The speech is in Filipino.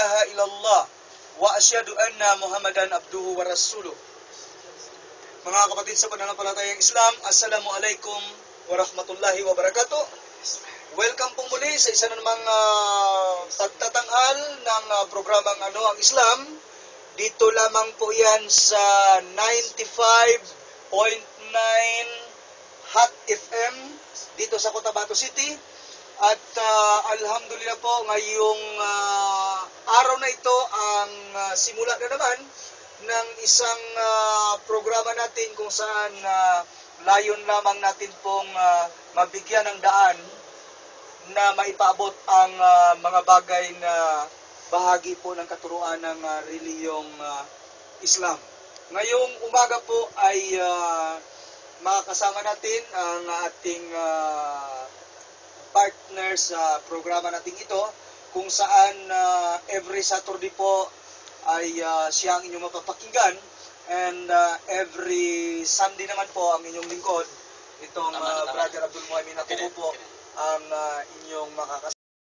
ilaha illallah wa asyhadu anna Muhammadan abduhu wa rasuluh. Mga kapatid sa pananampalatayang Islam, Assalamualaikum warahmatullahi wabarakatuh. Welcome po muli sa isa na namang pagtatanghal ng programang ang Islam. Dito lamang po yan sa 95.9 Hot FM dito sa Cotabato City. At alhamdulillah po, ngayong araw na ito ang simula na naman ng isang programa natin kung saan layon lamang natin pong mabigyan ng daan na maipaabot ang mga bagay na bahagi po ng katuruan ng reliyong Islam. Ngayong umaga po ay makakasama natin ang ating partner sa programa natin ito, kung saan every Saturday po ay siya ang inyong mapapakinggan, and every Sunday naman po ang inyong lingkod, itong Brother Abdul Muhammad na po ang inyong makakasama.